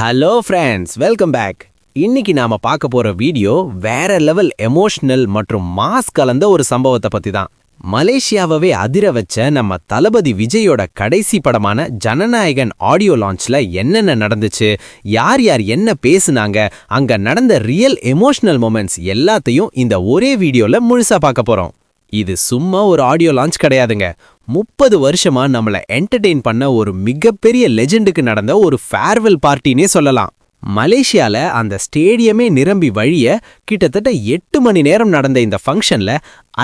Hello friends, welcome back. இன்னைக்கு நாம பார்க்க போற வீடியோ வேற லெவல் எமோஷனல் மற்றும் மாஸ் கலந்த ஒரு சம்பவத்தை பத்தி தான். மலேசியாவே அதிர வச்ச நம்ம தளபதி விஜயோட கடைசி படமான ஜனநாயகன் ஆடியோ லான்ச்ல என்னென்ன நடந்துச்சு, யார் யார் என்ன பேசுனாங்க, அங்க நடந்த ரியல் எமோஷனல் மொமெண்ட்ஸ் எல்லாத்தையும் இந்த ஒரே வீடியோல முழுசா பார்க்க போறோம். இது சும்மா ஒரு ஆடியோ லான்ச் கிடையாதுங்க. 30 வருஷமா நம்மள என்டர்டெயின் பண்ண ஒரு மிகப்பெரிய லெஜெண்டுக்கு நடந்த ஒரு ஃபேர்வெல் பார்ட்டினே சொல்லலாம். மலேசியால அந்த ஸ்டேடியமே நிரம்பி வழிய கிட்டத்தட்ட 8 மணி நேரம் நடந்த இந்த ஃபங்க்ஷன்ல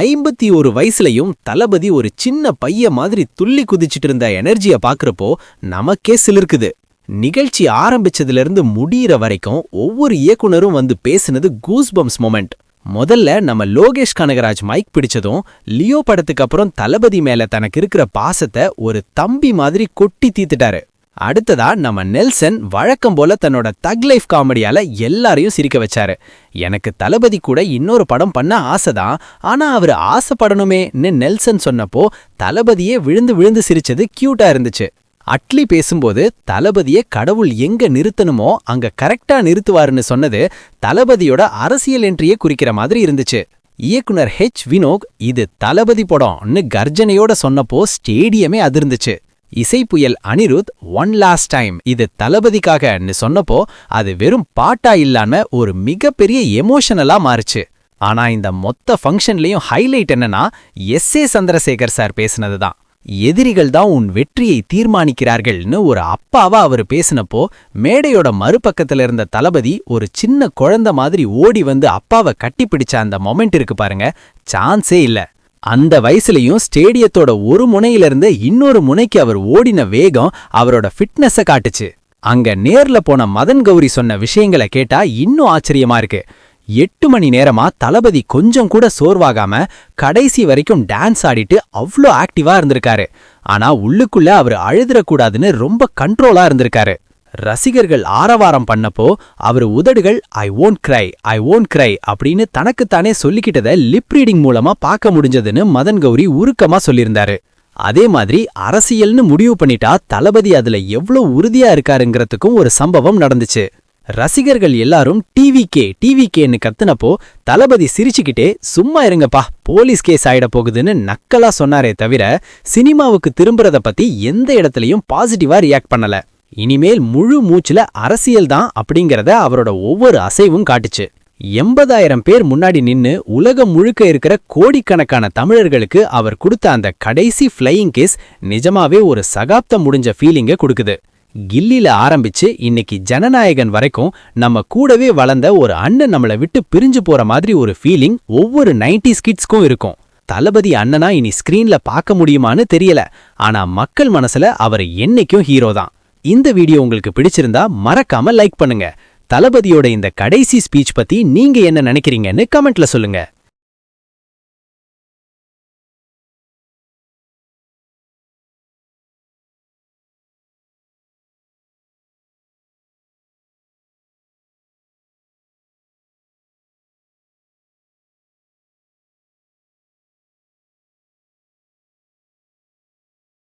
51 வயசுலயும் தளபதி ஒரு சின்ன பைய மாதிரி துள்ளி குதிச்சிட்டு இருந்த எனர்ஜிய பாக்குறப்போ நமக்கே சிலிர்க்குது. நிகழ்ச்சி ஆரம்பிச்சதுல இருந்து முடியிற வரைக்கும் ஒவ்வொரு இயக்குனரும் வந்து பேசினது கூஸ்பம்ஸ் மொமெண்ட். முதல்ல நம்ம லோகேஷ் கனகராஜ் மைக் பிடிச்சதும் லியோ படத்துக்கு அப்புறம் தளபதி மேல தனக்கு இருக்கிற பாசத்தை ஒரு தம்பி மாதிரி கொட்டி தீத்துட்டாரு. அடுத்ததா நம்ம நெல்சன் வழக்கம் போல தன்னோட தக் லைஃப் காமெடியால எல்லாரையும் சிரிக்க வச்சாரு. எனக்கு தளபதி கூட இன்னொரு படம் பண்ண ஆசைதான், ஆனா அவரு ஆசைப்படணுமேன்னு நெல்சன் சொன்னப்போ தளபதியே விழுந்து விழுந்து சிரிச்சது கியூட்டா இருந்துச்சு. அட்லி பேசும்போது தளபதியை கடவுள் எங்க நிறுத்தணுமோ அங்க கரெக்டா நிறுத்துவாருன்னு சொன்னது தளபதியோட அரசியல் என்ட்ரியை குறிக்கிற மாதிரி இருந்துச்சு. இயக்குனர் வினோக் இது தளபதி படம்னு கர்ஜனையோட சொன்னப்போ ஸ்டேடியமே அதிர்ந்துச்சு. இசைப்புயல் அனிருத் ஒன் லாஸ்ட் டைம் இது தளபதிக்காகன்னு சொன்னப்போ அது வெறும் பாட்டா இல்லாம ஒரு மிகப்பெரிய எமோஷனலா மாறுச்சு. ஆனா இந்த மொத்த ஃபங்க்ஷன்லயும் ஹைலைட் என்னன்னா எஸ்.ஏ. சந்திரசேகர் சார் பேசினதுதான். எதிரிகள் தான் உன் வெற்றியை தீர்மானிக்கிறார்கள்னு ஒரு அப்பாவா அவர் பேசினப்போ மேடையோட மறுபக்கத்துல இருந்த தளபதி ஒரு சின்ன குழந்தை மாதிரி ஓடி வந்து அப்பாவை கட்டிப்பிடிச்ச அந்த மொமெண்ட் இருக்கு பாருங்க, சான்ஸே இல்ல. அந்த வயசுலயும் ஸ்டேடியத்தோட ஒரு முனையிலிருந்து இன்னொரு முனைக்கு அவர் ஓடின வேகம் அவரோட ஃபிட்னஸை காட்டுச்சு. அங்க நேர்ல போன மதன் கௌரி சொன்ன விஷயங்களை கேட்டா இன்னும் ஆச்சரியமா இருக்கு. 8 மணி நேரமா தளபதி கொஞ்சம் கூட சோர்வாகாம கடைசி வரைக்கும் டான்ஸ் ஆடிட்டு அவ்ளோ ஆக்டிவா இருந்திருக்காரு. ஆனா உள்ளுக்குள்ள அவர் அழுதுறக்கூடாதுன்னு ரொம்ப கண்ட்ரோலா இருந்திருக்காரு. ரசிகர்கள் ஆரவாரம் பண்ணப்போ அவர் உதடுகள் ஐ ஓன்ட் கிரை அப்படின்னு தனக்குத்தானே சொல்லிக்கிட்டத லிப் ரீடிங் மூலமா பார்க்க முடிஞ்சதுன்னு மதன் கௌரி உருக்கமா சொல்லியிருந்தாரு. அதே மாதிரி அரசியல்னு முடிவு பண்ணிட்டா தளபதி அதுல எவ்ளோ உறுதியா இருக்காருங்கிறதுக்கும் ஒரு சம்பவம் நடந்துச்சு. ரசிகர்கள் எல்லாரும் டிவிகேன்னு கத்துனப்போ தளபதி சிரிச்சுக்கிட்டே சும்மா இருங்கப்பா போலீஸ் கேஸ் ஆயிட போகுதுன்னு நக்கலா சொன்னாரே தவிர சினிமாவுக்கு திரும்புறத பத்தி எந்த இடத்துலயும் பாசிட்டிவா ரியாக்ட் பண்ணல. இனிமேல் முழு மூச்சுல அரசியல் தான் அப்படிங்கறத அவரோட ஒவ்வொரு அசைவும் காட்டுச்சு. 80,000 பேர் முன்னாடி நின்னு உலகம் முழுக்க இருக்கிற கோடிக்கணக்கான தமிழர்களுக்கு அவர் கொடுத்த அந்த கடைசி ஃப்ளையிங் கேஸ் நிஜமாவே ஒரு சகாப்தம் முடிஞ்ச ஃபீலிங்க கொடுக்குது. கில்லில ஆரம்பிச்சு இன்னைக்கு ஜனநாயகன் வரைக்கும் நம்ம கூடவே வளர்ந்த ஒரு அண்ணன் நம்மளை விட்டு பிரிஞ்சு போற மாதிரி ஒரு ஃபீலிங் ஒவ்வொரு 90s கிட்ஸ்க்கும் இருக்கும். தளபதி அண்ணனா இனி ஸ்கிரீன்ல பார்க்க முடியுமான்னு தெரியல, ஆனா மக்கள் மனசுல அவர் என்னைக்கும் ஹீரோ தான். இந்த வீடியோ உங்களுக்கு பிடிச்சிருந்தா மறக்காம லைக் பண்ணுங்க. தளபதியோட இந்த கடைசி ஸ்பீச் பத்தி நீங்க என்ன நினைக்கிறீங்கன்னு கமெண்ட்ல சொல்லுங்க.